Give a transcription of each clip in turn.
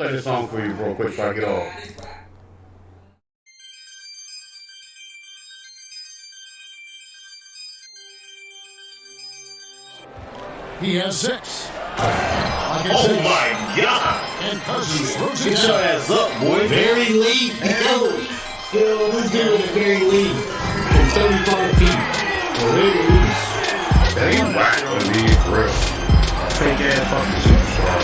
Play this song for you real quick so I get off. He has 6. Oh my God! And Cousins throws it Get your ass up, boy. Barry Lee. Yo, who's doing it, Barry Lee? From 35 feet. That ain't right on me, for real. Fake ass fucking superstar.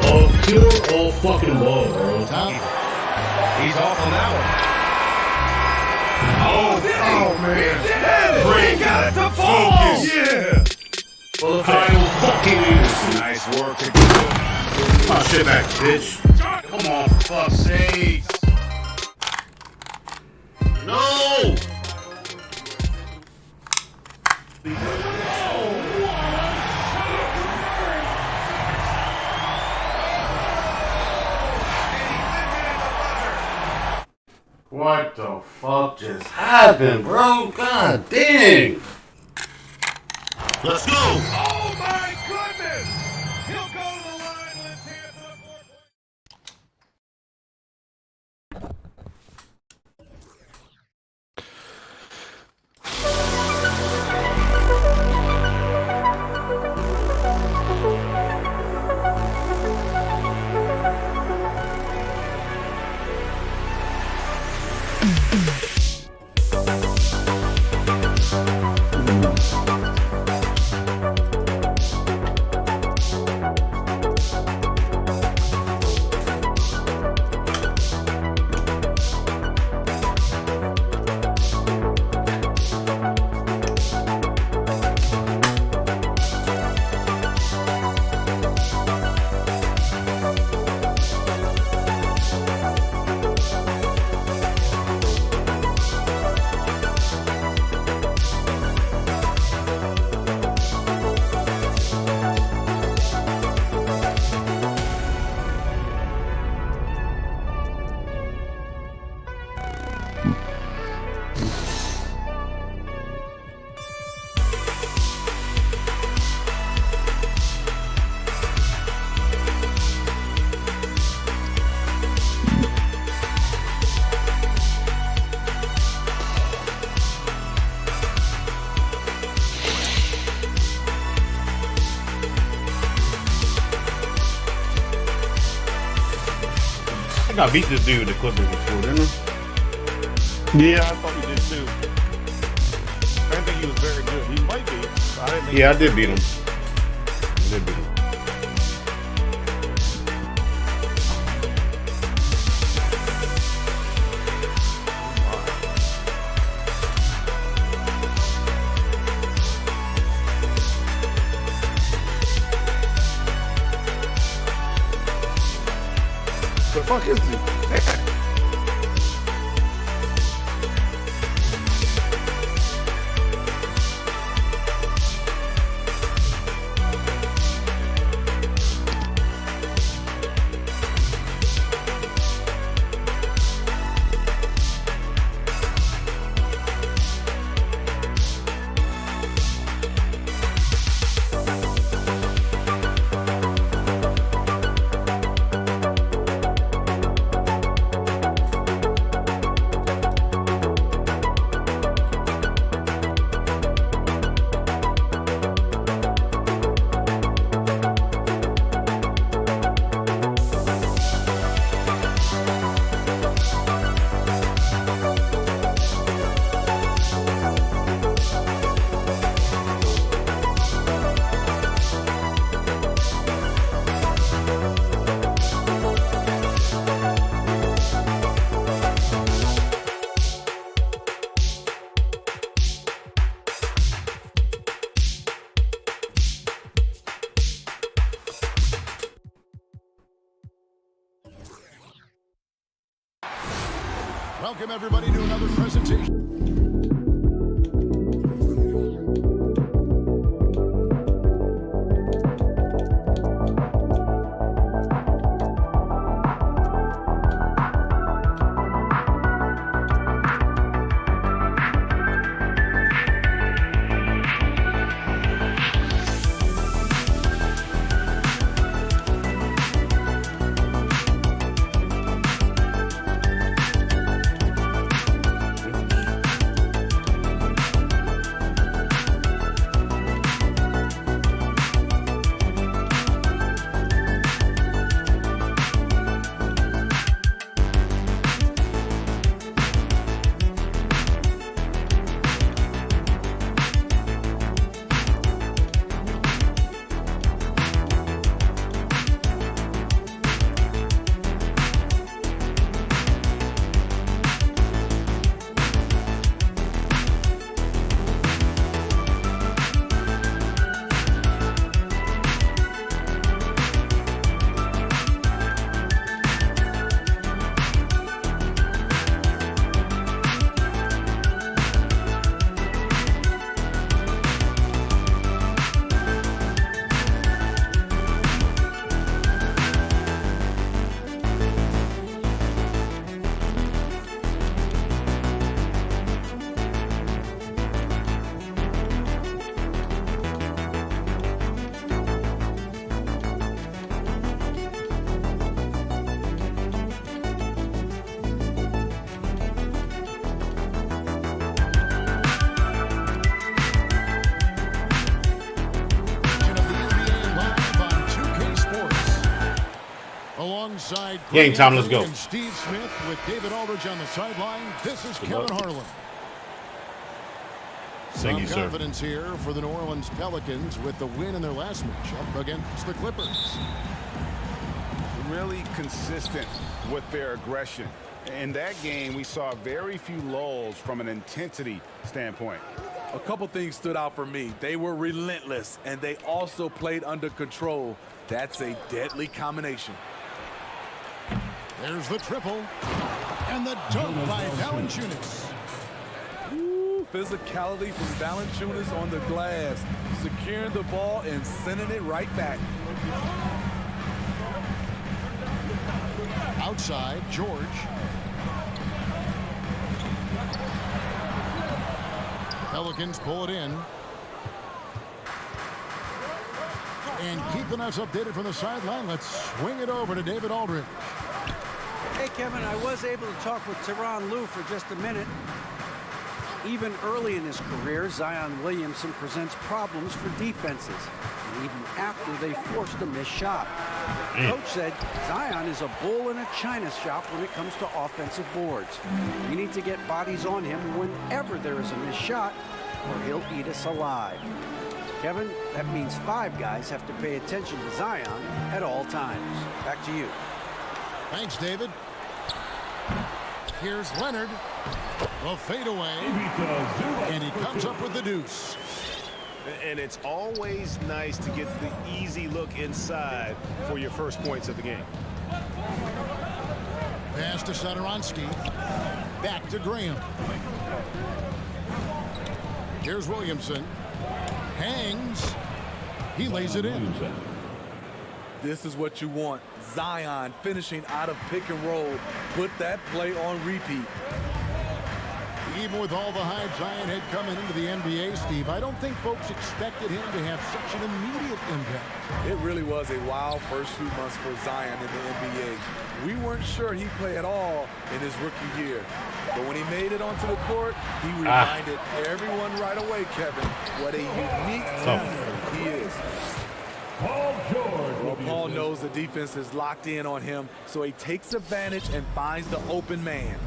Oh, pure all fucking ball, bro. He's off on that one. Oh man. Bring got it to fall. Yeah. Well, Kyle fucking Anderson. Nice work. Oh, shit back, bitch. Come on, for fuck's sake. No. What the fuck just happened, bro? God dang. Let's go. Oh my goodness! He'll go to the line. Let's see it for the 4 point. I got beat this dude with the Clippers before, didn't I? Yeah, I thought he did too. I didn't think he was very good. He might be. I didn't think Yeah, I did beat him. I did beat him. the fuck is he? Welcome everybody to another presentation. Alongside Game time, let's go. And Steve Smith with David Aldridge on the sideline. This is Kevin Harlan. Thank you, sir. Confidence here for the New Orleans Pelicans with the win in their last matchup against the Clippers. Really consistent with their aggression. In that game, we saw very few lulls from an intensity standpoint. A couple things stood out for me. They were relentless, and they also played under control. That's a deadly combination. There's the triple. And the dunk by Valanciunas. Physicality from Valanciunas on the glass, securing the ball and sending it right back. Outside, George. Pelicans pull it in. And keeping us updated from the sideline, let's swing it over to David Aldridge. Hey, Kevin, I was able to talk with Tyronn Lue for just a minute. Even early in his career, Zion Williamson presents problems for defenses, and even after they forced a missed shot. The coach said Zion is a bull in a china shop when it comes to offensive boards. We need to get bodies on him whenever there is a missed shot, or he'll eat us alive. Kevin, that means 5 guys have to pay attention to Zion at all times. Back to you. Thanks, David. Here's Leonard. The fadeaway. And he comes up with the deuce. And it's always nice to get the easy look inside for your first points of the game. Pass to Satoransky. Back to Graham. Here's Williamson. Hangs. He lays it in. This is what you want. Zion finishing out of pick and roll. Put that play on repeat. Even with all the hype Zion had coming into the NBA, Steve, I don't think folks expected him to have such an immediate impact. It really was a wild first few months for Zion in the NBA. We weren't sure he'd play at all in his rookie year. But when he made it onto the court, he reminded everyone right away, Kevin, what a unique talent he is. Well, Paul knows the defense is locked in on him, so he takes advantage and finds the open man.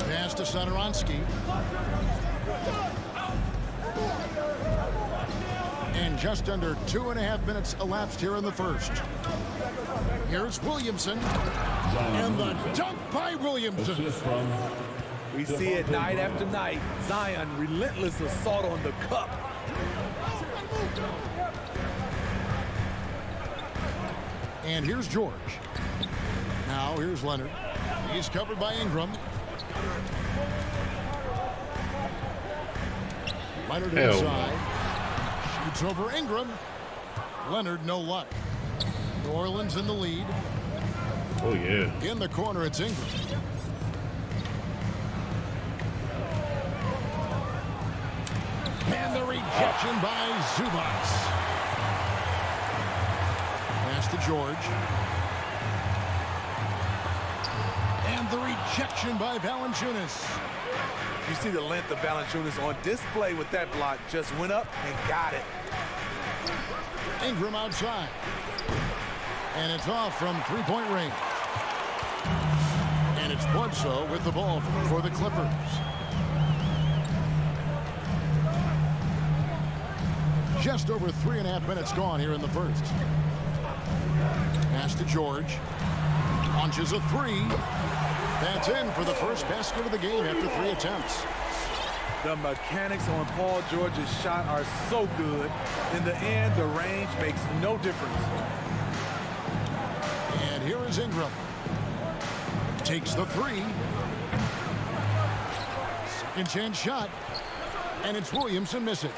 Pass to Satoransky. And just under 2.5 minutes elapsed here in the first. Here's Williamson. And the dunk by Williamson. We see it night after night. Zion, relentless assault on the cup. And here's George. Now here's Leonard. He's covered by Ingram. Leonard inside. Shoots over Ingram. Leonard, no luck. New Orleans in the lead. Oh, yeah. In the corner, it's Ingram. And the rejection by Zubac. Pass to George. And the rejection by Valanciunas. You see the length of Valanciunas on display with that block. Just went up and got it. Ingram outside. And it's off from three-point range. And it's Bledsoe with the ball for the Clippers. Just over 3.5 minutes gone here in the first. Pass to George. Launches a three. That's in for the first basket of the game after 3 attempts. The mechanics on Paul George's shot are so good. In the end, the range makes no difference. And here is Ingram. Takes the three. Second chance shot. And it's Williamson miss it.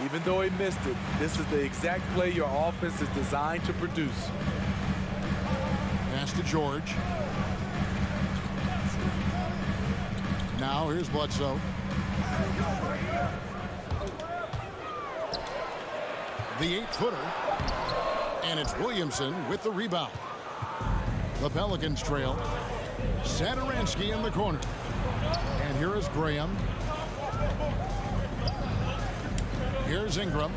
Even though he missed it, this is the exact play your offense is designed to produce. Pass to George. Now here's Bledsoe. The 8-footer. And it's Williamson with the rebound. The Pelicans trail. Satoransky in the corner. And here is Graham. Here's Ingram.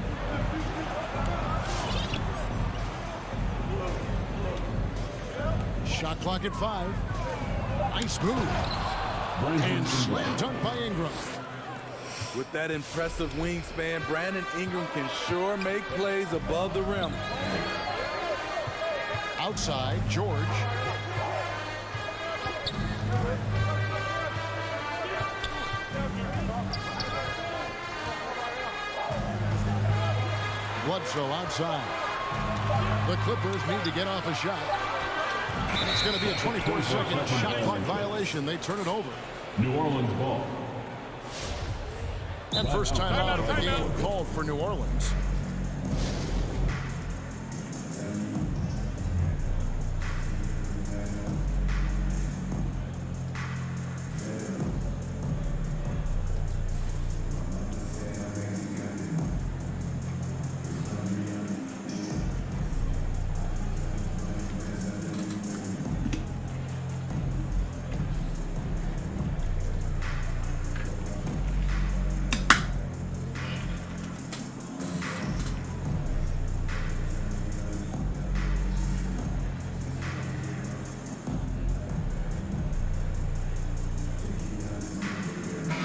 Shot clock at 5. Nice move. And slam dunk by Ingram. With that impressive wingspan, Brandon Ingram can sure make plays above the rim. Outside, George. Bledsoe outside. The Clippers need to get off a shot. And it's going to be a 24-second shot clock violation. They turn it over. New Orleans ball. And first time out of the game called for New Orleans.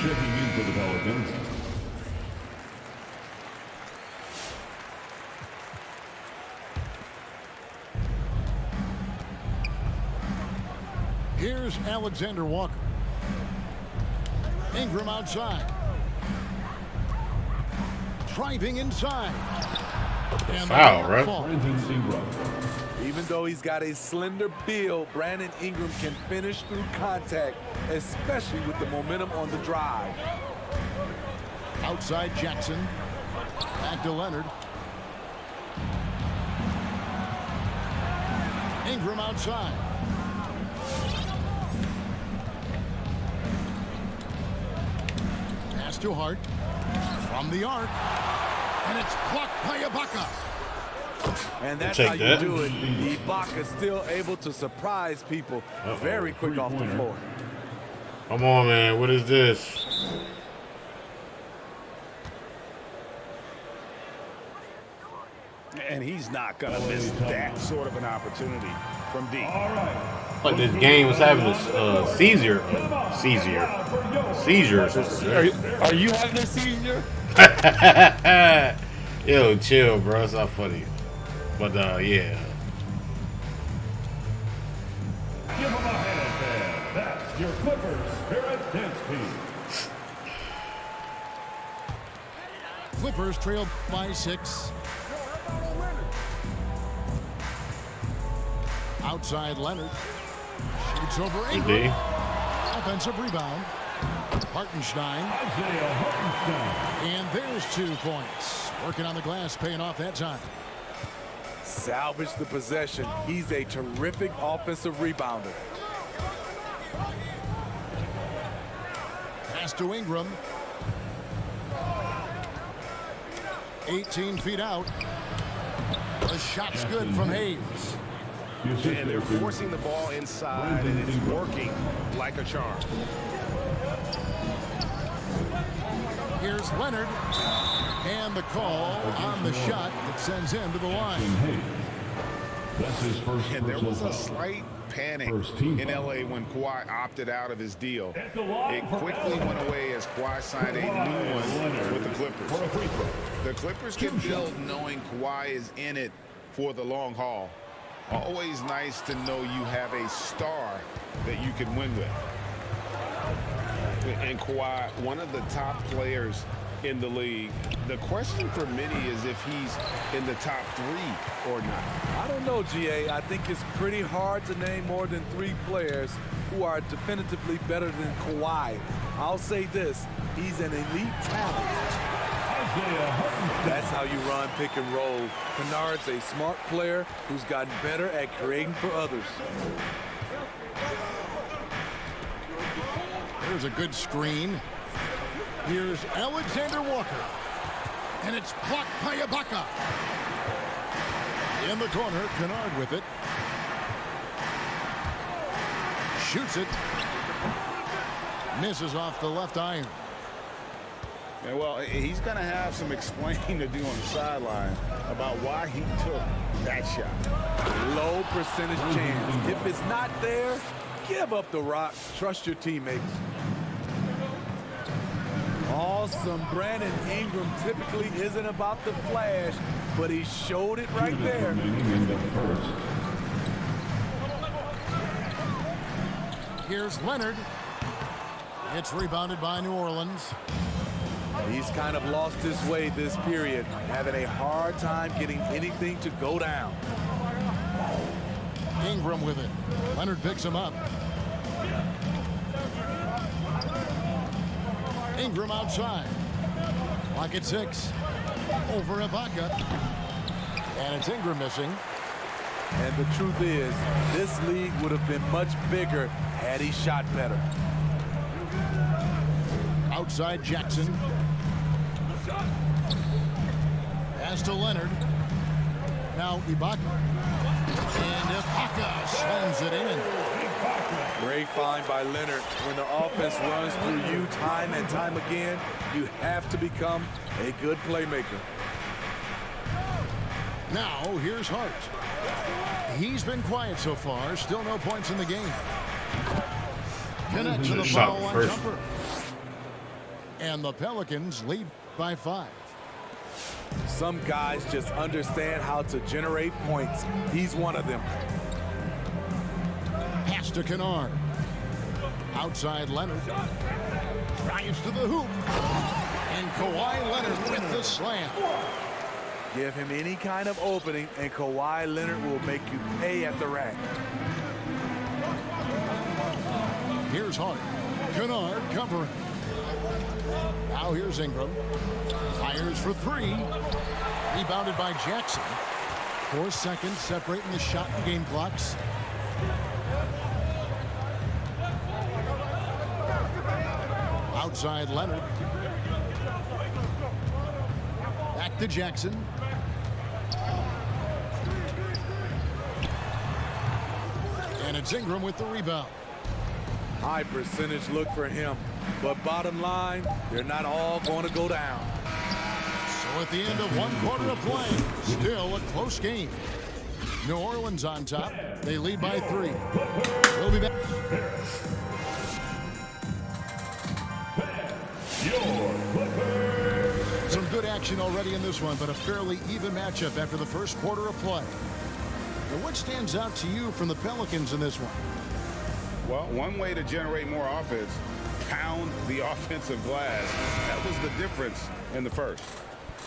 Checking in for the Pelicans. Here's Alexander Walker. Ingram outside. Driving inside. And Foul, right? Brandon Ingram. Even though he's got a slender build, Brandon Ingram can finish through contact, especially with the momentum on the drive. Outside Jackson. Back to Leonard. Ingram outside. Pass to Hart. From the arc. And it's blocked by Ibaka. And that's Take how you that. do it. Ibaka still able to surprise people very quick off the floor. Come on, man. What is this? And he's not going to miss that sort of an opportunity from deep. All right. Like this game was having a seizure. Seizure or something. Are you having a seizure? Yo, chill, bro. It's not funny. But, yeah. Give him a hand there. That's your Clippers Spirit Dance Team. Clippers trail by 6. Outside Leonard. Shoots over Ingram. D. Offensive rebound. Hartenstein. Isaiah Hartenstein. And there's 2 points. Working on the glass, paying off that time. Salvage the possession. He's a terrific offensive rebounder. Pass to Ingram. 18 feet out. The shot's good from Hayes. And they're forcing the ball inside, and it's working like a charm. Here's Leonard. And the call on the shot that sends him to the line. That's his first And there was a personal foul. slight panic First team in foul. LA when Kawhi opted out of his deal. It quickly went away as Kawhi signed a new one with the Clippers. For a free throw. The Clippers can build knowing Kawhi is in it for the long haul. Always nice to know you have a star that you can win with. And Kawhi, one of the top players in the league. The question for many is if he's in the top 3 or not. I don't know, GA. I think it's pretty hard to name more than 3 players who are definitively better than Kawhi. I'll say this, he's an elite talent. That's how you run pick and roll. Kennard's a smart player who's gotten better at creating for others. There's a good screen. Here's Alexander Walker. And it's blocked by Ibaka. In the corner, Kennard with it. Shoots it. Misses off the left iron. Yeah, well, he's going to have some explaining to do on the sideline about why he took that shot. Low percentage chance. If it's not there, give up the rock. Trust your teammates. Awesome. Brandon Ingram typically isn't about the flash, but he showed it right there. In the first. Here's Leonard. It's rebounded by New Orleans. He's kind of lost his way this period, having a hard time getting anything to go down. Ingram with it. Leonard picks him up. Ingram outside. Lock at 6. Over Ibaka. And it's Ingram missing. And the truth is, this league would have been much bigger had he shot better. Outside Jackson. Pass to Leonard. Now Ibaka. And Ibaka slams it in. Great find by Leonard. When the offense runs through you time and time again, you have to become a good playmaker. Now here's Hart. He's been quiet so far. Still no points in the game. Connects to the foul line jumper. And the Pelicans lead by 5. Some guys just understand how to generate points. He's one of them. Pass to Kennard. Outside Leonard. Drives to the hoop. And Kawhi Leonard with the slam. Give him any kind of opening, and Kawhi Leonard will make you pay at the rack. Here's Hart. Kennard covering. Now here's Ingram. Fires for 3. Rebounded by Jackson. 4 seconds separating the shot and game clocks. Outside Leonard. Back to Jackson. And it's Ingram with the rebound. High percentage look for him. But bottom line, they're not all going to go down. So at the end of 1 quarter of play, still a close game. New Orleans on top. They lead by 3. We'll be back. Some good action already in this one, but a fairly even matchup after the first quarter of play. Now, what stands out to you from the Pelicans in this one? Well, one way to generate more offense, pound the offensive glass. That was the difference in the first.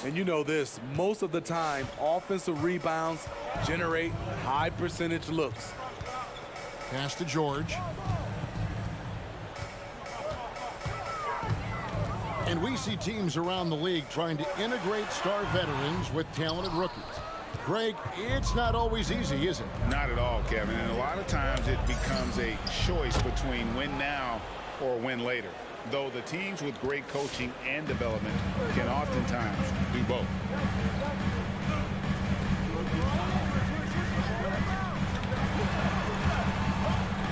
And you know this, most of the time, offensive rebounds generate high percentage looks. Pass to George. And we see teams around the league trying to integrate star veterans with talented rookies. Greg, it's not always easy, is it? Not at all, Kevin. And a lot of times it becomes a choice between win now or win later. Though the teams with great coaching and development can oftentimes do both.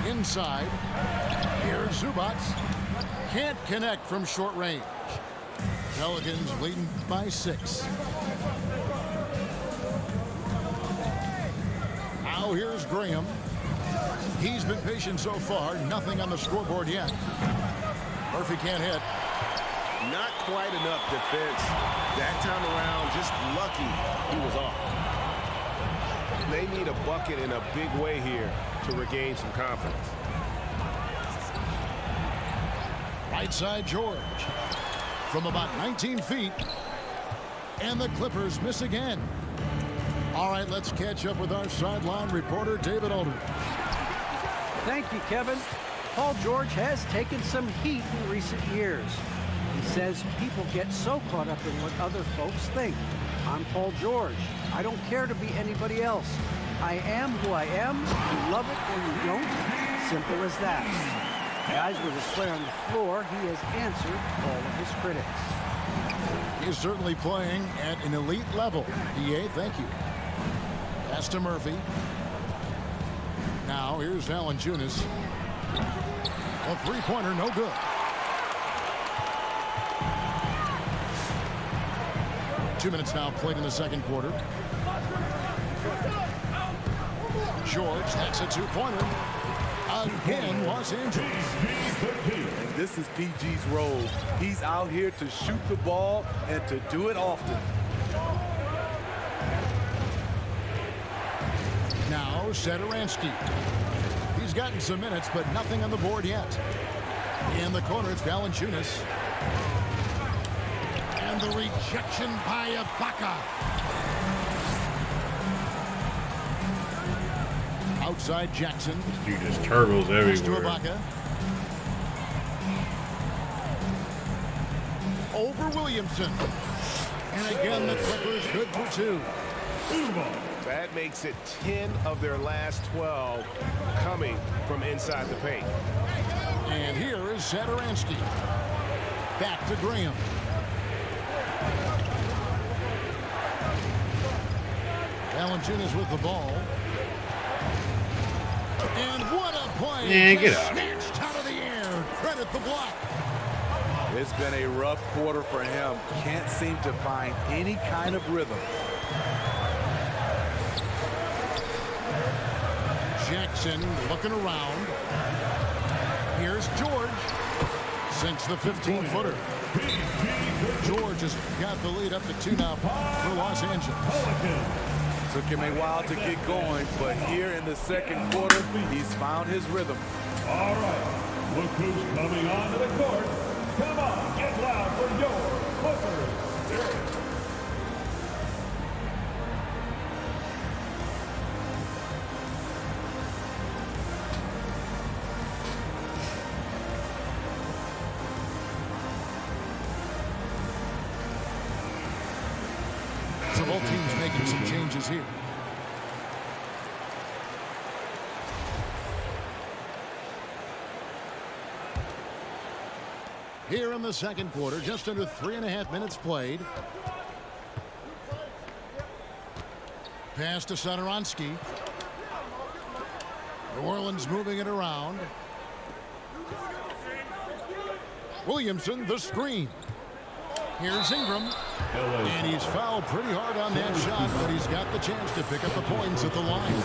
Inside. Here's Zubac. Can't connect from short range. Pelicans leading by 6. Now here's Graham. He's been patient so far. Nothing on the scoreboard yet. Murphy can't hit. Not quite enough defense. That time around, just lucky he was off. They need a bucket in a big way here to regain some confidence. Right side George. From about 19 feet. And the Clippers miss again. All right, let's catch up with our sideline reporter, David Aldridge. Thank you, Kevin. Paul George has taken some heat in recent years. He says people get so caught up in what other folks think. I'm Paul George. I don't care to be anybody else. I am who I am. You love it or you don't. Simple as that. Guys, with his play on the floor, he has answered all of his critics. He's certainly playing at an elite level. DA, thank you. Pass to Murphy. Now here's Valanciunas. A three-pointer, no good. 2 minutes now played in the second quarter. George, that's a two-pointer. Again, Los Angeles. And this is PG's role. He's out here to shoot the ball and to do it often. Now, Sadaransky. He's gotten some minutes, but nothing on the board yet. In the corner, it's Valanciunas. And the rejection by Ibaka. Outside Jackson. Dude, there's turbos Pass to everywhere. Ibaka. Over Williamson. And again, the Clippers good for two. That makes it 10 of their last 12 coming from inside the paint. And here is Sadaransky. Back to Graham. Valanciunas with the ball. And what a play. Yeah, get Just out. snatched out of the air. Credit the block. It's been a rough quarter for him. Can't seem to find any kind of rhythm. Jackson looking around. Here's George. Sinks the 15-footer. George has got the lead up to 2 now for Los Angeles. Took him a while to get going, but here in the second quarter, he's found his rhythm. All right, look who's coming onto the court. Come on, get loud for your Clippers. So both teams making some changes here. Here in the second quarter, just under 3.5 minutes played. Pass to Sadaransky. New Orleans moving it around. Williamson, the screen. Here's Ingram. And he's fouled pretty hard on that shot, but he's got the chance to pick up the points at the line.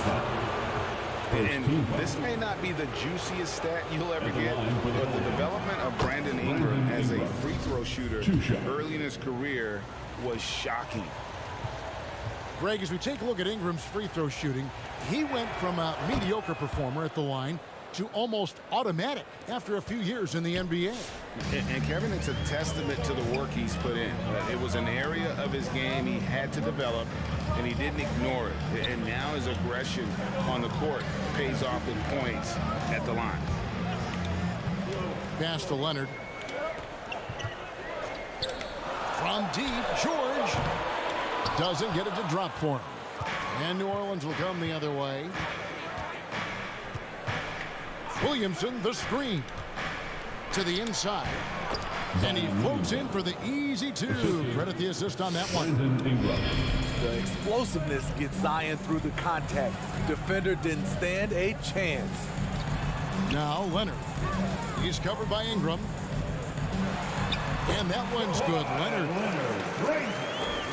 And this may not be the juiciest stat you'll ever get, but the development of Brandon Ingram as a free throw shooter early in his career was shocking. Greg, as we take a look at Ingram's free throw shooting, he went from a mediocre performer at the line to almost automatic after a few years in the NBA. And Kevin, it's a testament to the work he's put in. It was an area of his game he had to develop, and he didn't ignore it. And now his aggression on the court pays off with points at the line. Pass to Leonard. From deep, George doesn't get it to drop for him. And New Orleans will come the other way. Williamson, the screen. To the inside. And he floats in for the easy two. Credit the assist on that one. The explosiveness gets Zion through the contact. Defender didn't stand a chance. Now Leonard. He's covered by Ingram. And that one's good.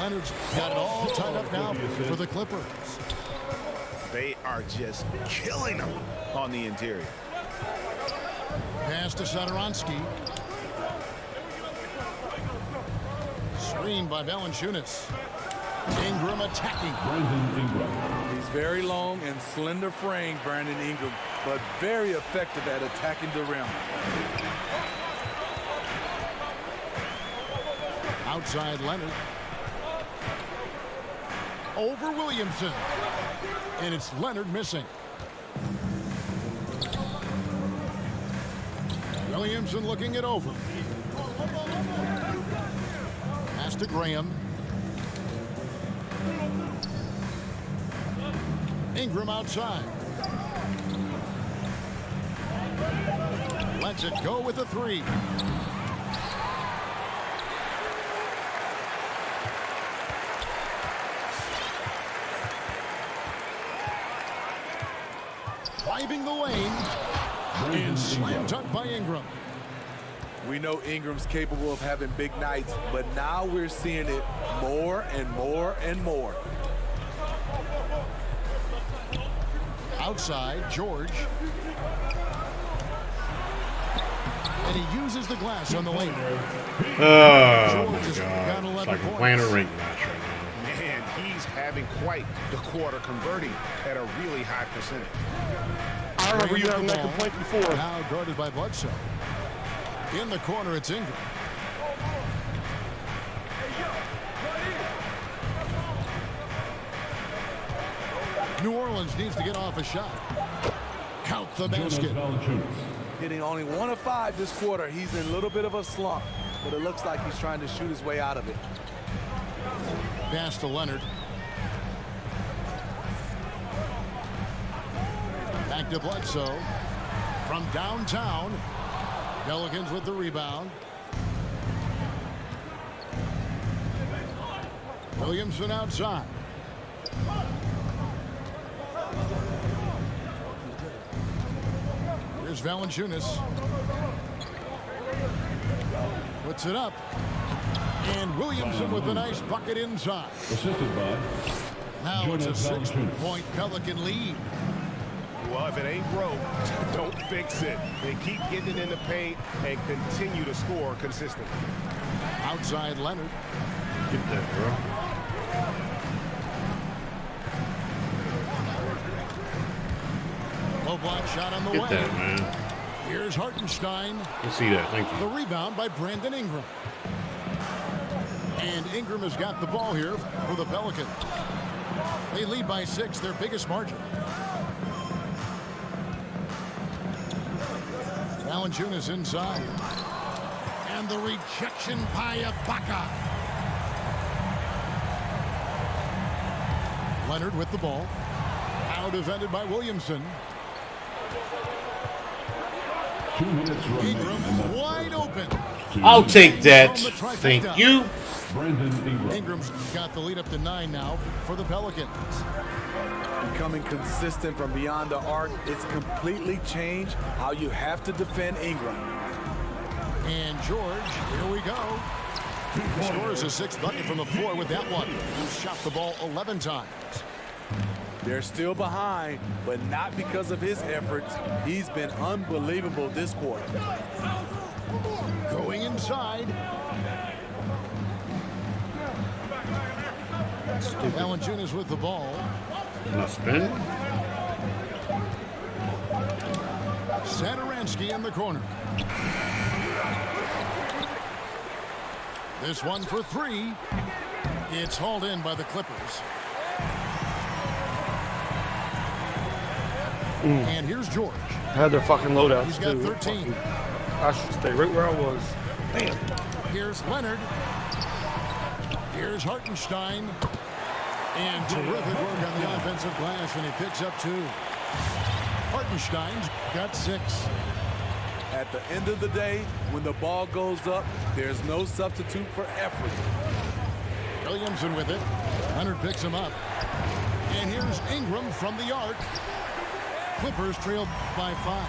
Leonard's got it all tied up now for the Clippers. They are just killing him on the interior. Pass to Sadaransky. Screen by Valanciunas. Ingram attacking. He's very long and slender frame, Brandon Ingram, but very effective at attacking the rim. Outside Leonard. Over Williamson. And it's Leonard missing. Williamson looking it over. Pass to Graham. Ingram outside. Lets it go with a three. Driving the lane. And slam dunk by Ingram. We know Ingram's capable of having big nights, but now we're seeing it more and more and more. Outside, George. And he uses the glass on the lane. Oh, my God. It's like we're playing a rink match right now. Man, he's having quite the quarter, converting at a really high percentage. I remember you having that complaint before. Now guarded by Bledsoe. In the corner, it's Ingram. New Orleans needs to get off a shot. Count the basket. Hitting only 1 of 5 this quarter. He's in a little bit of a slump, but it looks like he's trying to shoot his way out of it. Pass to Leonard. Back to Bledsoe. From downtown. Pelicans with the rebound. Williamson outside. Here's Valanciunas. Puts it up. And Williamson with a nice bucket inside. Assisted by. Now it's a 6-point Pelican lead. Well, if it ain't broke, don't fix it. They keep getting it in the paint and continue to score consistently. Outside Leonard. Get that, bro. Low block shot on the Get way. that, man. Here's Hartenstein. You see that. Thank The you. rebound by Brandon Ingram. And Ingram has got the ball here for the Pelicans. They lead by 6, their biggest margin. Valanciunas inside. And the rejection by Ibaka. Leonard with the ball. Now defended by Williamson. 2 minutes remaining. Ingram wide open. I'll take that. Thank you. Brandon Ingram. Ingram's got the lead up to 9 now for the Pelicans. Becoming consistent from beyond the arc, it's completely changed how you have to defend Ingram. And George, here we go. He scores a 6th bucket from the floor with that one. He's shot the ball 11 times. They're still behind, but not because of his efforts. He's been unbelievable this quarter. Going inside. Valanciunas with the ball. Not spin. Saturansky in the corner. This one for 3. It's hauled in by the Clippers. And here's George. I had their fucking loadouts. He's got too. 13. I should stay right where I was. Damn. Here's Leonard. Here's Hartenstein. And terrific work on the offensive glass when he picks up 2. Hartenstein's got 6. At the end of the day, when the ball goes up, there's no substitute for effort. Williamson with it. Leonard picks him up. And here's Ingram from the arc. Clippers trailed by 5.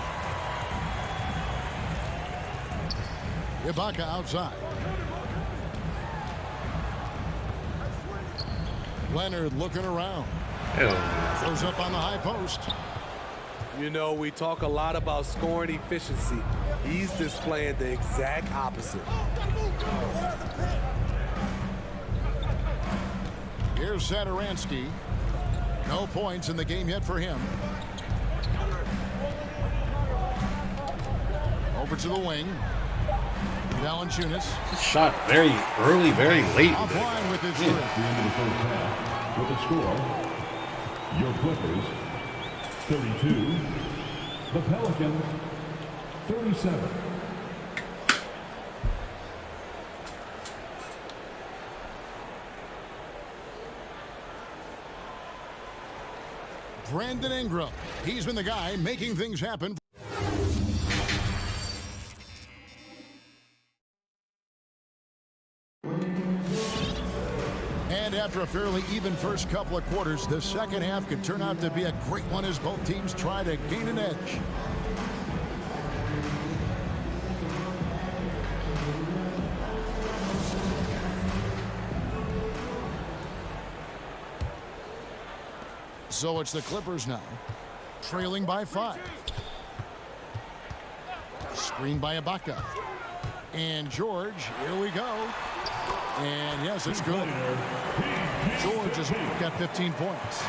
Ibaka outside. Leonard looking around. Hell. Throws up on the high post. You know, we talk a lot about scoring efficiency. He's displaying the exact opposite. Here's Saturansky. No points in the game yet for him. Over to the wing. Valanciunas. Shot very early, very late. Offline with his At the end of the first half, with the score, your Clippers 32, the Pelicans 37. Brandon Ingram. He's been the guy making things happen. And after a fairly even first couple of quarters, the second half could turn out to be a great one as both teams try to gain an edge. So it's the Clippers now, trailing by 5. Screen by Ibaka. And George, here we go. And yes, it's good. George has got 15 points.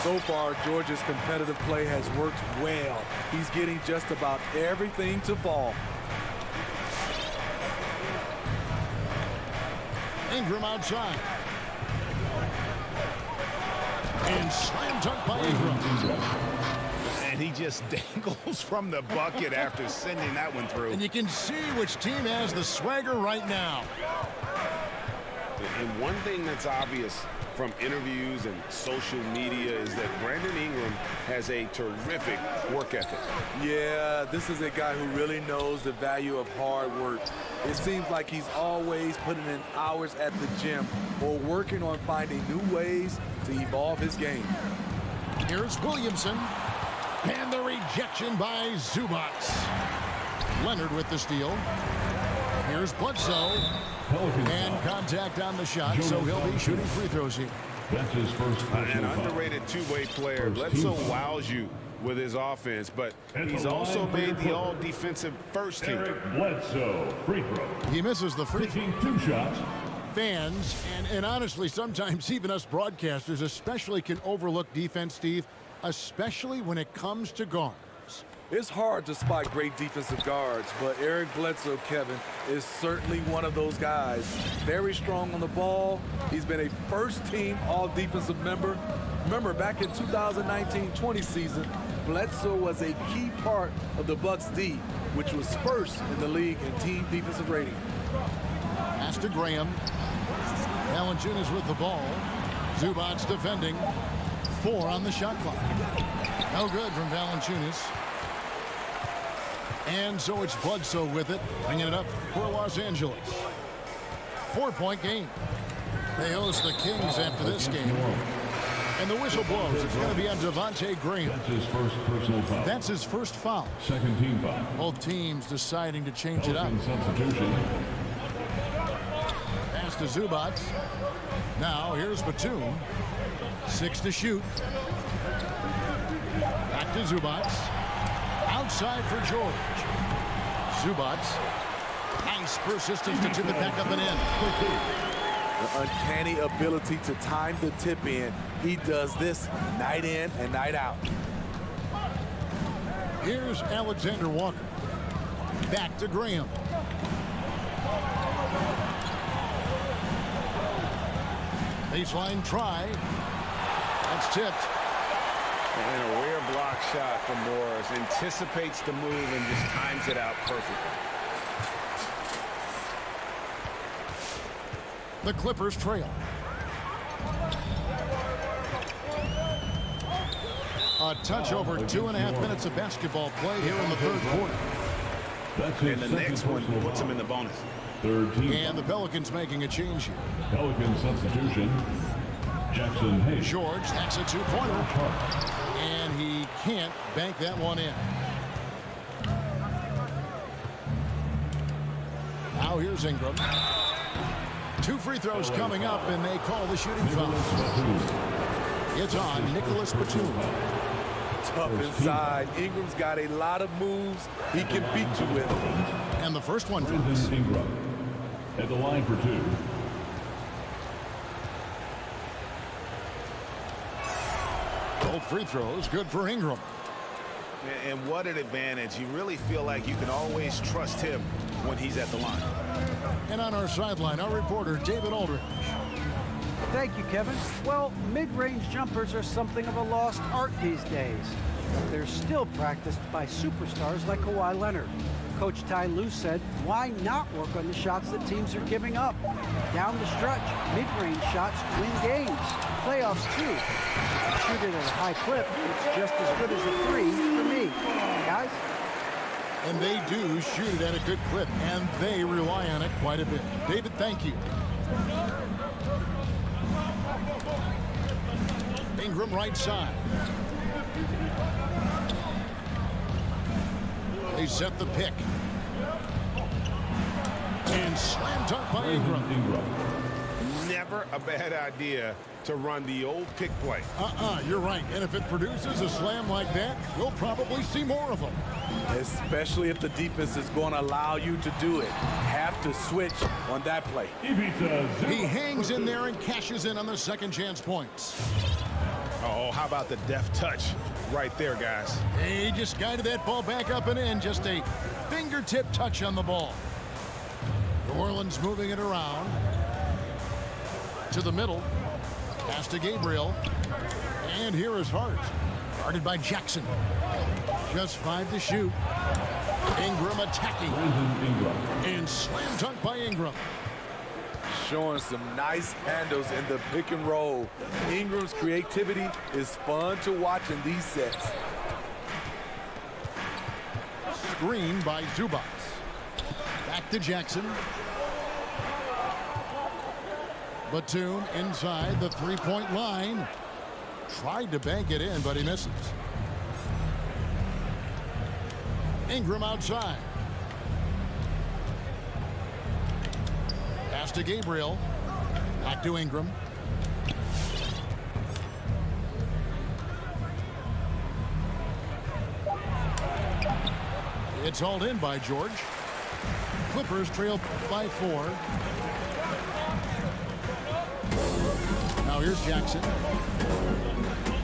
So far, George's competitive play has worked well. He's getting just about everything to fall. Ingram outside. And slam dunk by Ingram. And he just dangles from the bucket after sending that one through. And you can see which team has the swagger right now. And one thing that's obvious from interviews and social media is that Brandon Ingram has a terrific work ethic. Yeah, this is a guy who really knows the value of hard work. It seems like he's always putting in hours at the gym or working on finding new ways to evolve his game. Here's Williamson. And the rejection by Zubac. Leonard with the steal. Here's Bledsoe. And contact on the shot, so he'll be shooting free throws here. That's his first An underrated two-way player. Bledsoe wows you with his offense, but he's also made the all-defensive first team. Eric Bledsoe, free throw. He misses the free throw. Taking 2 shots. Fans, and honestly, sometimes even us broadcasters especially can overlook defense, Steve, especially when it comes to guards. It's hard to spot great defensive guards, but Eric Bledsoe, Kevin, is certainly one of those guys. Very strong on the ball. He's been a first-team all-defensive member. Remember, back in 2019-20 season, Bledsoe was a key part of the Bucks' D, which was first in the league in team defensive rating. Pass to Graham. Valanciunas with the ball. Zubac defending. 4 on the shot clock. No good from Valanciunas. And so it's Bledsoe with it, bringing it up for Los Angeles. 4-point game. They host the Kings after this game. And the whistle blows. It's going to be on Devontae Graham. That's his first personal foul. That's his first foul. Second team foul. Both teams deciding to change it up. Substitution. Pass to Zubac. Now here's Batum. 6 to shoot. Back to Zubac. Outside for George. Zubac. Nice persistence to tip it back up and in. The uncanny ability to time the tip in. He does this night in and night out. Here's Alexander Walker. Back to Graham. Baseline try. That's tipped. And a rare block shot from Morris. Anticipates the move and just times it out perfectly. The Clippers trail. A touch over 2.5 minutes of basketball play here in the third quarter. And the next one puts him in the bonus. Third team. And the Pelicans making a change here. Pelican substitution. Jackson Hayes. George, that's a 2-pointer. And he can't bank that one in. Now here's Ingram. 2 free throws coming up, and they call the shooting foul. It's on Nicholas Batum. Tough inside. Ingram's got a lot of moves he can beat you with. And the first one drops. Ingram at the line for 2. Both free throws, good for Ingram. And what an advantage. You really feel like you can always trust him when he's at the line. And on our sideline, our reporter, David Aldridge. Thank you, Kevin. Well, mid-range jumpers are something of a lost art these days. But they're still practiced by superstars like Kawhi Leonard. Coach Ty Lue said, why not work on the shots that teams are giving up? Down the stretch, mid-range shots win games. Playoffs, too. If you shoot it at a high clip, it's just as good as a 3 for me. Guys? And they do shoot it at a good clip, and they rely on it quite a bit. David, thank you. Ingram right side. They set the pick. And slam dunk by Ingram. Never a bad idea to run the old pick play. You're right. And if it produces a slam like that, we'll probably see more of them. Especially if the defense is going to allow you to do it. Have to switch on that play. He hangs in there and cashes in on the second chance points. Oh, how about the deft touch right there, guys? He just guided that ball back up and in. Just a fingertip touch on the ball. New Orleans moving it around to the middle. Pass to Gabriel. And here is Hart. Guarded by Jackson. Just 5 to shoot. Ingram attacking. And slam dunk by Ingram. Showing some nice handles in the pick and roll. Ingram's creativity is fun to watch in these sets. Screen by Zubac. Back to Jackson. Batum inside the three-point line. Tried to bank it in, but he misses. Ingram outside. Pass to Gabriel. Back to Ingram. It's hauled in by George. Clippers trail by 4. Now here's Jackson.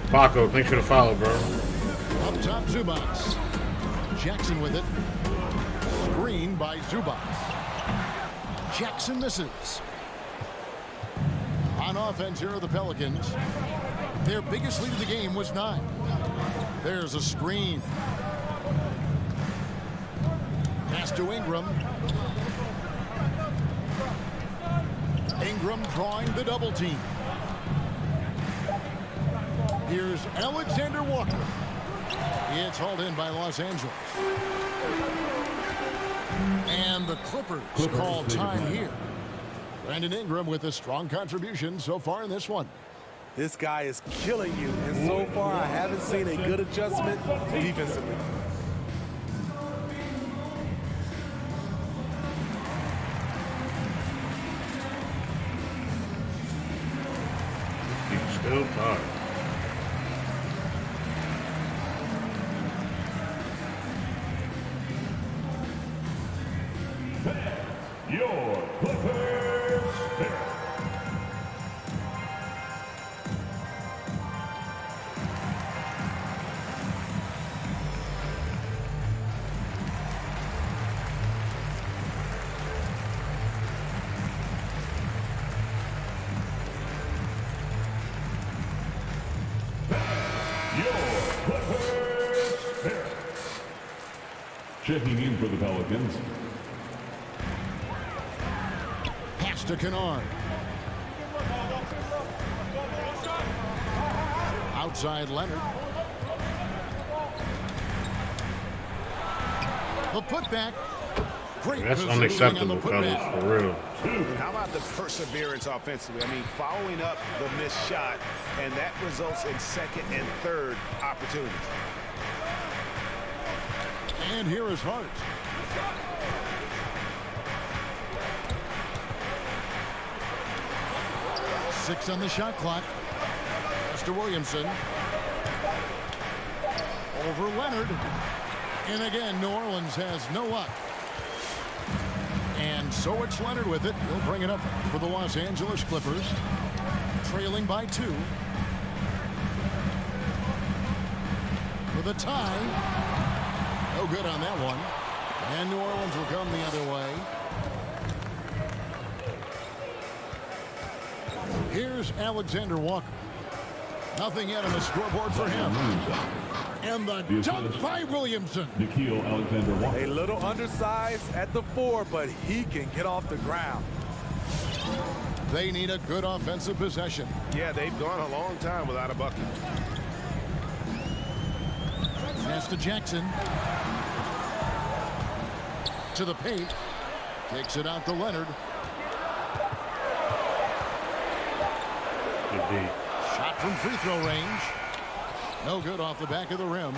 Paco, thanks for the follow, bro. Up top, Zubac. Jackson with it. Screen by Zubac. Jackson misses. On offense here are the Pelicans. Their biggest lead of the game was 9. There's a screen. Pass to Ingram. Ingram drawing the double team. Here's Alexander Walker. It's hauled in by Los Angeles. And the Clippers call time here. Brandon Ingram with a strong contribution so far in this one. This guy is killing you, and so far I haven't seen a good adjustment defensively. He's still tired. Your Clippers pick. Checking in for the Pelicans. Pass to Kennard. Outside Leonard. The putback. Great. That's unacceptable, fellas, for real. How about the perseverance offensively? I mean, following up the missed shot, and that results in second and third opportunities. And here is Hart. Six on the shot clock. Mr. Williamson. Over Leonard. And again, New Orleans has no luck. And so it's Leonard with it. He'll bring it up for the Los Angeles Clippers. Trailing by 2. For the tie. No good on that one. And New Orleans will come the other way. Here's Alexander Walker. Nothing yet on the scoreboard for him. And the dunk by Williamson. Nikhil Alexander Walker. A little undersized at the 4, but he can get off the ground. They need a good offensive possession. Yeah, they've gone a long time without a bucket. Pass to Jackson. To the paint. Takes it out to Leonard. Good D. Shot from free throw range. No good off the back of the rim.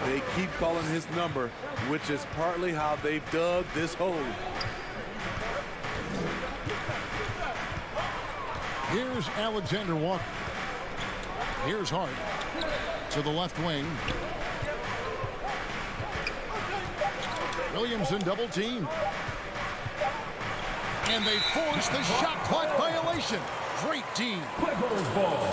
They keep calling his number, which is partly how they've dug this hole. Here's Alexander Walker. Here's Hart to the left wing. Williamson double team. And they force the shot clock violation. Great team. Clippers ball.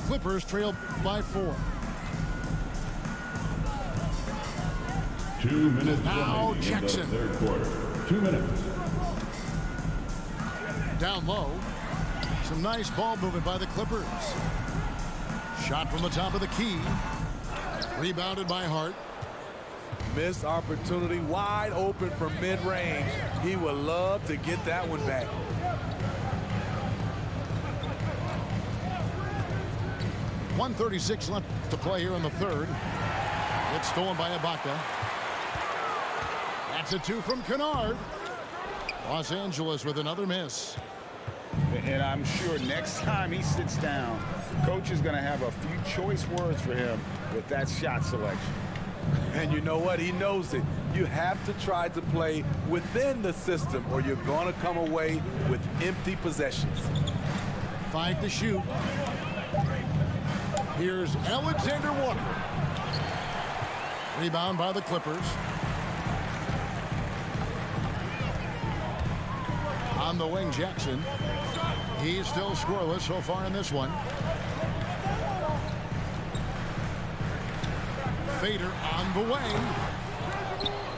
Clippers trail by 4. 2 minutes Now remaining Jackson. in the third quarter. 2 minutes. Down low. Some nice ball movement by the Clippers. Shot from the top of the key. Rebounded by Hart. Missed opportunity, wide open from mid-range. He would love to get that one back. .136 left to play here in the third. It's stolen by Ibaka. That's a 2 from Kennard. Los Angeles with another miss. And I'm sure next time he sits down, coach is going to have a few choice words for him with that shot selection. And you know what? He knows it. You have to try to play within the system or you're going to come away with empty possessions. 5 to shoot. Here's Alexander Walker. Rebound by the Clippers. On the wing, Jackson. He's still scoreless so far in this one. Fader on the way.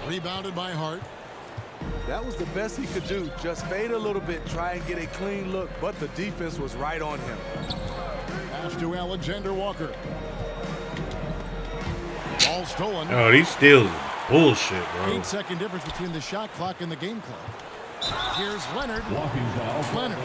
Rebounded by Hart. That was the best he could do. Just fade a little bit, try and get a clean look, but the defense was right on him. Pass to Alexander Walker. Ball stolen. Oh, these steals is bullshit, bro. 8-second difference between the shot clock and the game clock. Here's Leonard. Blocking foul. Leonard.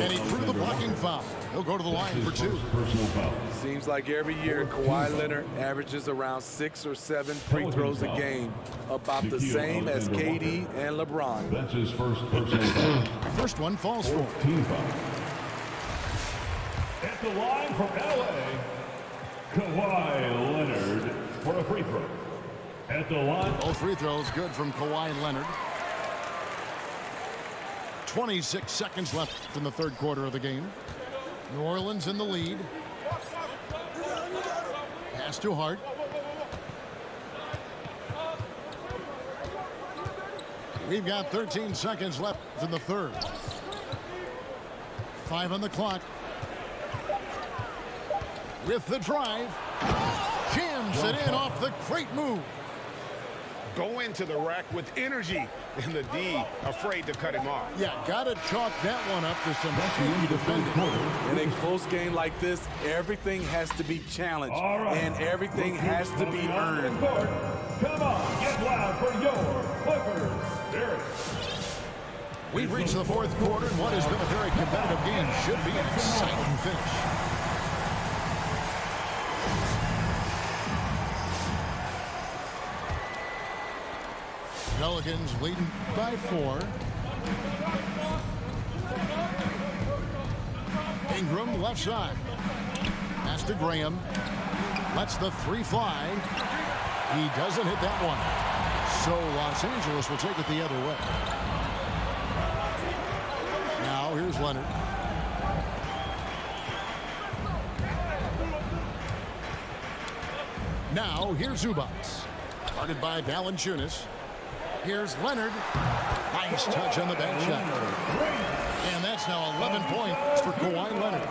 And he threw the blocking foul. He'll go to the line for 2. Personal foul. Seems like every year Kawhi Leonard averages around 6 or 7 free throws a game, about the same as KD and LeBron. That's his first personal foul. First one falls for. Team foul. At the line from LA, Kawhi Leonard for a free throw. At the line. Both free throws good from Kawhi Leonard. 26 seconds left in the third quarter of the game. New Orleans in the lead. Pass to Hart. We've got 13 seconds left in the third. 5 on the clock. With the drive. Jams it in off the great move. Go into the rack with energy, and the D afraid to cut him off. Yeah, got to chalk that one up to some tricky defending. In a close game like this, everything has to be challenged, and everything has to be earned. Come on, get loud for your Clippers. We've reached the fourth quarter, and what has been a very competitive game should be an exciting finish. Pelicans leading by 4. Ingram left side. Pass to Graham. Lets the 3 fly. He doesn't hit that one. So Los Angeles will take it the other way. Now here's Leonard. Now here's Zubats. Guarded by Valanciunas. Here's Leonard. Nice touch on the back shot. And that's now 11 points for Kawhi Leonard.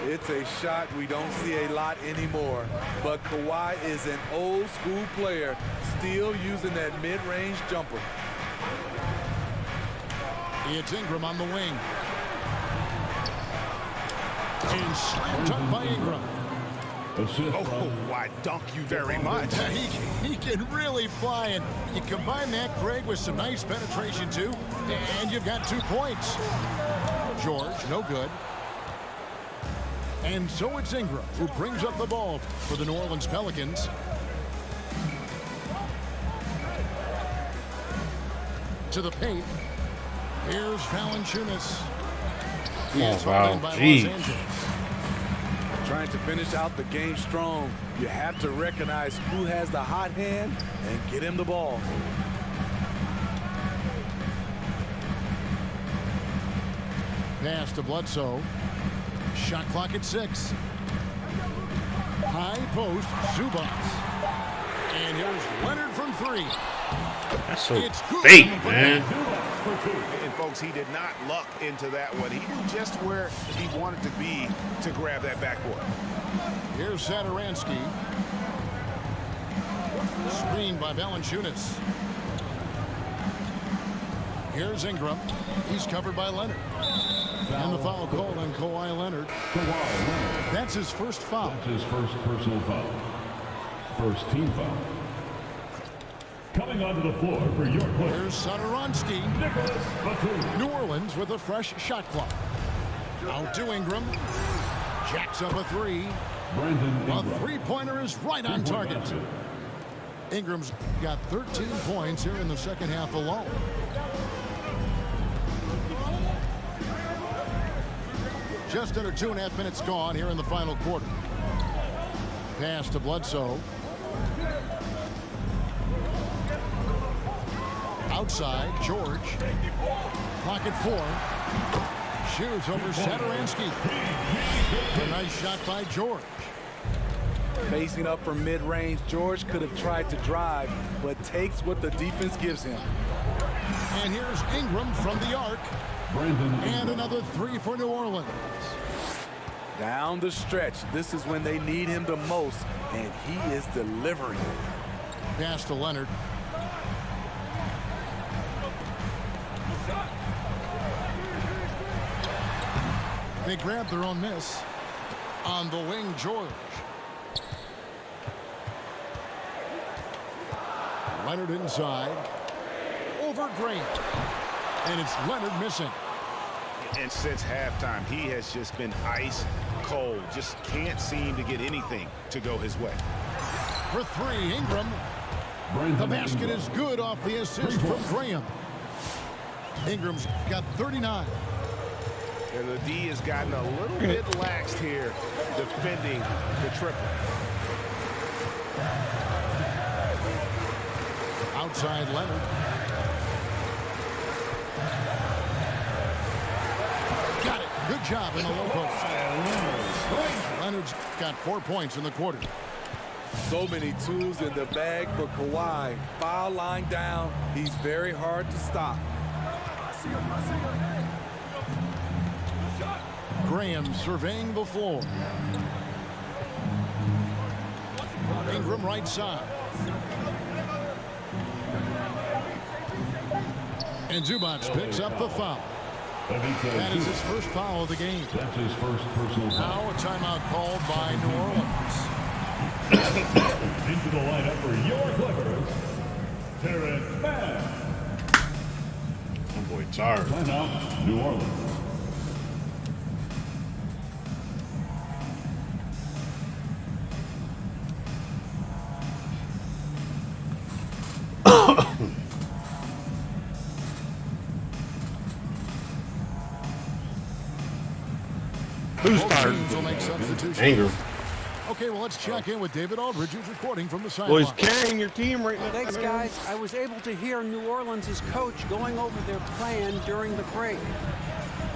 It's a shot we don't see a lot anymore. But Kawhi is an old school player, still using that mid-range jumper. It's Ingram on the wing. And slam dunk by Ingram. Oh, why, dunk you very much. He can really fly, and you combine that, Greg, with some nice penetration, too, and you've got 2 points. George, no good. And so it's Ingram who brings up the ball for the New Orleans Pelicans. To the paint. Here's Valanciunas. Oh, wow, jeez. Trying to finish out the game strong, you have to recognize who has the hot hand and get him the ball. Pass to Bledsoe. Shot clock at 6. High post, Zubats. And here's Leonard from 3. That's so fake, man. And folks, he did not luck into that one. He knew just where he wanted to be to grab that backboard. Here's Saturansky. Screened by Valanciunas. Here's Ingram. He's covered by Leonard. And the foul called on Kawhi Leonard. That's his first foul. That's his first personal foul. First team foul. Coming onto the floor for your player. Here's Saturansky. New Orleans with a fresh shot clock. Out to Ingram. Jacks up a 3. Brandon Ingram. A three-pointer is right on target. Ingram's got 13 points here in the second half alone. Just under 2.5 minutes gone here in the final quarter. Pass to Bledsoe. Outside, George. Clock at 4. Shoots over Saturansky. A nice shot by George. Facing up from mid-range, George could have tried to drive, but takes what the defense gives him. And here's Ingram from the arc. And another 3 for New Orleans. Down the stretch, this is when they need him the most, and he is delivering. Pass to Leonard. They grab their own miss. On the wing, George. Leonard inside. Over Grant. And it's Leonard missing. And since halftime, he has just been ice cold. Just can't seem to get anything to go his way. For 3, Ingram. The basket is good off the assist from Graham. Ingram's got 39. And the D has gotten a little bit laxed here defending the triple. Outside Leonard. Got it. Good job in the low post. Leonard's got 4 points in the quarter. So many tools in the bag for Kawhi. Foul line down. He's very hard to stop. Graham surveying the floor. Ingram right side. And Zubats picks up the foul. That is his first foul of the game. That's his first personal foul. Now a timeout called by New Orleans. Into the lineup for your Clippers, Terrence Mann. Oh boy, tired. Timeout, New Orleans. Who's tired? Will make substitutions. Anger. Okay, well, let's check in with David Aldridge, who's reporting from the sideline. Well, he's carrying your team right now. Thanks, guys. I was able to hear New Orleans' coach going over their plan during the break.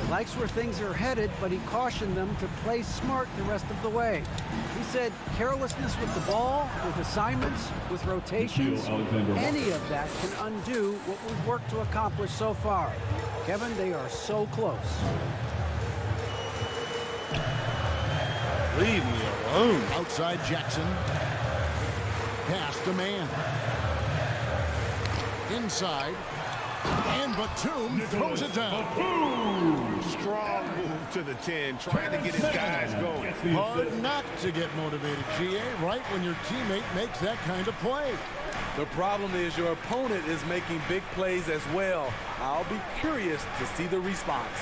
He likes where things are headed, but he cautioned them to play smart the rest of the way. He said carelessness with the ball, with assignments, with rotations, any of that can undo what we've worked to accomplish so far. Kevin, they are so close. Leave me alone. Outside Jackson. Pass to Mann. Inside. And Batum throws it down. Strong move to the 10, trying to get his guys going. Hard not to get motivated, GA, right when your teammate makes that kind of play. The problem is your opponent is making big plays as well. I'll be curious to see the response.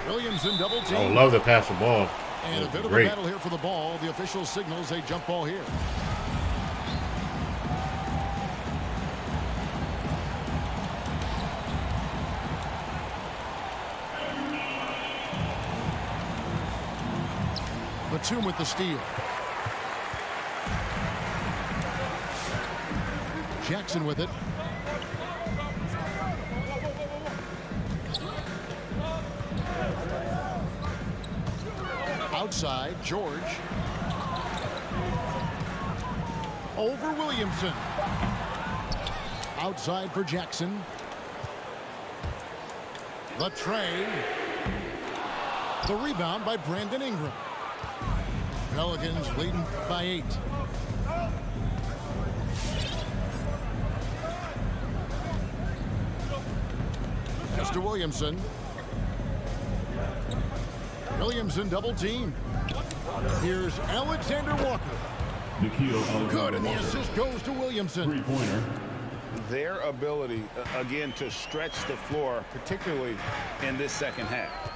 Williamson double team. I would love to pass the ball. And a bit of great. a battle here for the ball. The official signals a jump ball here. Batum with the steal. Jackson with it. Outside, George. Over Williamson. Outside for Jackson. The tray. The rebound by Brandon Ingram. Pelicans leading by 8. Pass to Williamson. Williamson double team. Here's Alexander Walker. Good, and the assist goes to Williamson. Three-pointer. Their ability, again, to stretch the floor, particularly in this second half.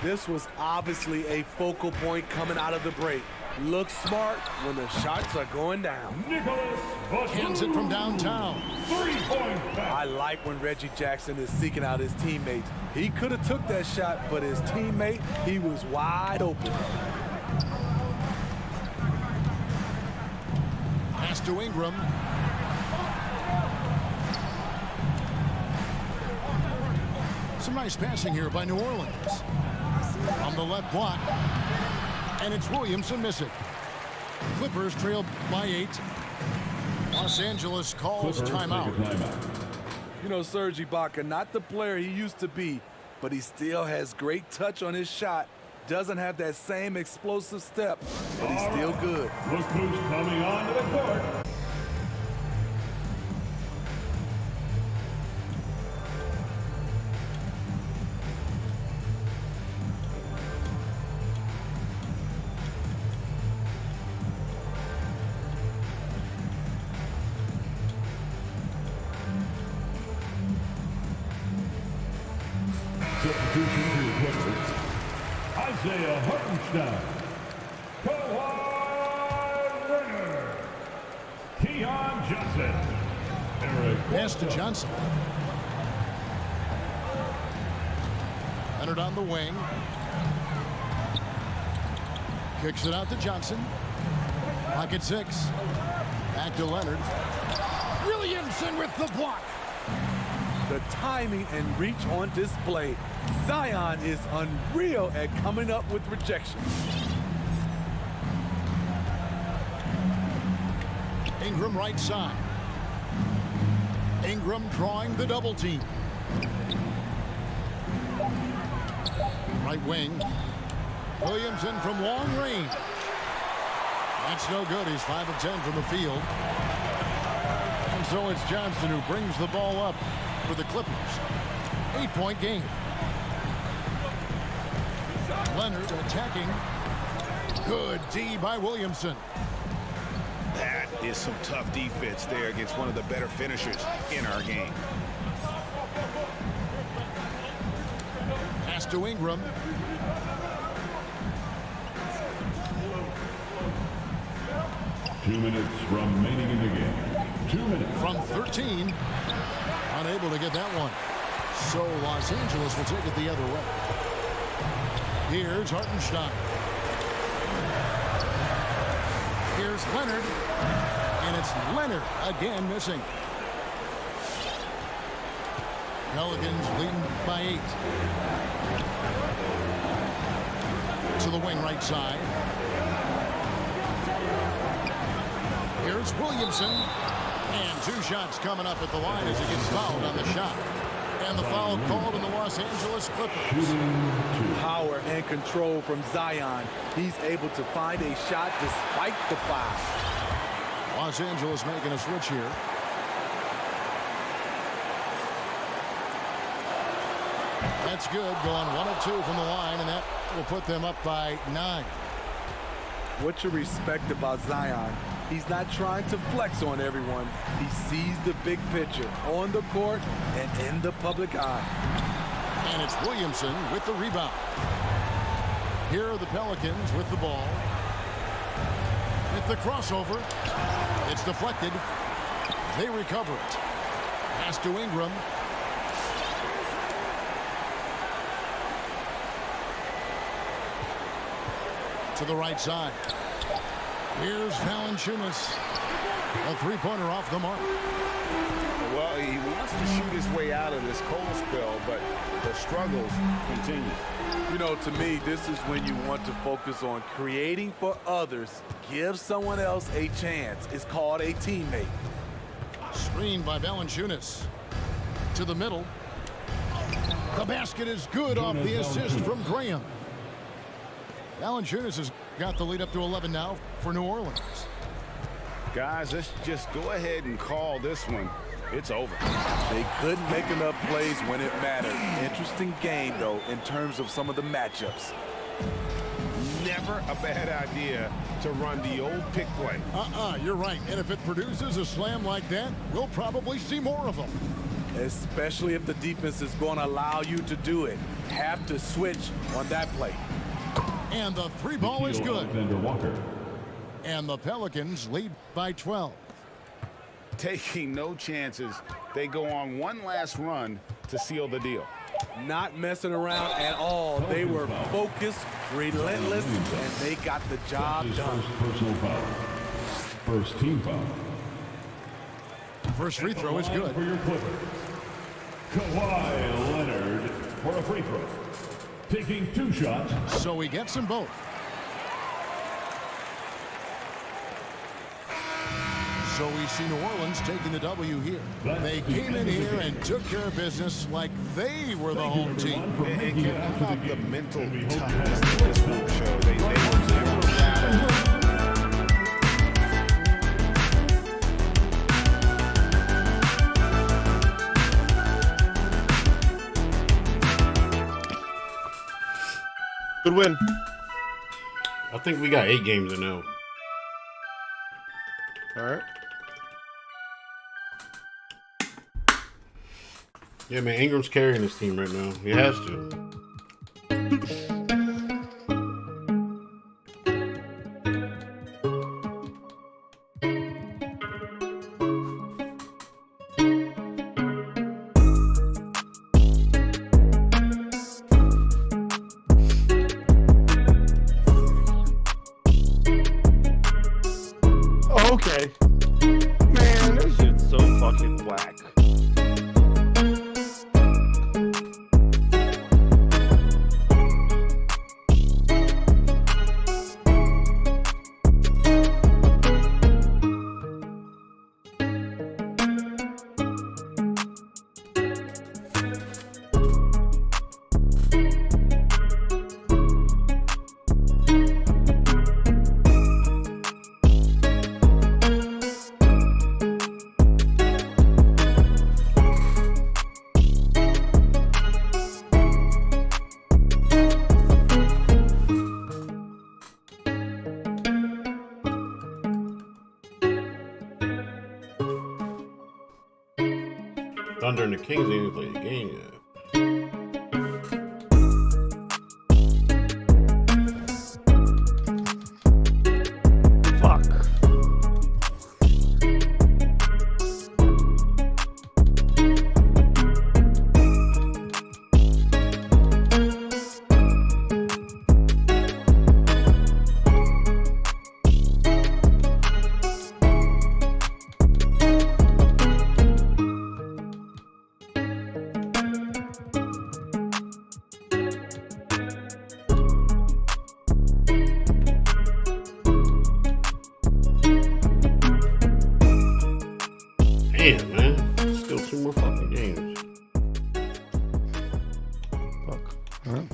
This was obviously a focal point coming out of the break. Look smart when the shots are going down. Hands it from downtown. 3-point back. I like when Reggie Jackson is seeking out his teammates. He could have took that shot, but his teammate, he was wide open. Pass to Ingram. Some nice passing here by New Orleans. On the left block. And it's Williamson missing. Clippers trail by 8. Los Angeles calls timeout. You know, Serge Ibaka, not the player he used to be, but he still has great touch on his shot. Doesn't have that same explosive step, but he's still good. Look who's coming onto the court. Substitution to the Clippers. Isaiah Hartenstein. Kawhi Leonard. Keon Johnson. Eric Pass to Johnson. Leonard on the wing. Kicks it out to Johnson. Pocket 6. Back to Leonard. Williamson with the block. The timing and reach on display. Zion is unreal at coming up with rejection. Ingram right side. Ingram drawing the double team. Right wing. Williamson from long range. That's no good. He's 5 of 10 from the field. And so it's Johnson who brings the ball up for the Clippers. 8-point game. Leonard attacking. Good D by Williamson. That is some tough defense there against one of the better finishers in our game. Pass to Ingram. Two minutes remaining in the game. 2 minutes. From 13. Unable to get that one. So Los Angeles will take it the other way. Here's Hartenstein. Here's Leonard. And it's Leonard again missing. Pelicans leading by 8. To the wing right side. Here's Williamson. And 2 shots coming up at the line as he gets fouled on the shot. And the foul called on the Los Angeles Clippers. Power and control from Zion. He's able to find a shot despite the foul. Los Angeles making a switch here. That's good. Going 1 of 2 from the line, and that will put them up by 9. What you respect about Zion, he's not trying to flex on everyone. He sees the big picture on the court and in the public eye. And it's Williamson with the rebound. Here are the Pelicans with the ball. With the crossover. It's deflected. They recover it. Pass to Ingram. To to the right side. Here's Valanciunas. A three-pointer off the mark. Well, he wants to shoot his way out of this cold spell, but the struggles continue. You know, to me, this is when you want to focus on creating for others. Give someone else a chance. It's called a teammate. Screened by Valanciunas. To the middle. The basket is good off the assist from Graham. Valanciunas has got the lead up to 11 now for New Orleans. Guys, let's just go ahead and call this one. It's over. They couldn't make enough plays when it mattered. Interesting game, though, in terms of some of the matchups. Never a bad idea to run the old pick play. You're right. And if it produces a slam like that, we'll probably see more of them. Especially if the defense is going to allow you to do it. Have to switch on that play. And the three ball is good. Walker. And the Pelicans lead by 12. Taking no chances. They go on one last run to seal the deal. Not messing around at all. They were focused, relentless, and they got the job done. First personal foul. First team foul. First free throw is good. For your Clippers, Kawhi Leonard for a free throw. Taking 2 shots. So he gets them both. So we see New Orleans taking the W here. They came in here and took care of business like they were the home team. And how about the mental toughness that this group showed? They were never rattled. Good win. I think we got 8 games in now. All right. Yeah, man, Ingram's carrying this team right now. He has to. Okay. Man, this shit's so fucking whack. Thunder and the Kings ain't even played a game yet. Damn, man. Still 2 more fucking games. Fuck. All right.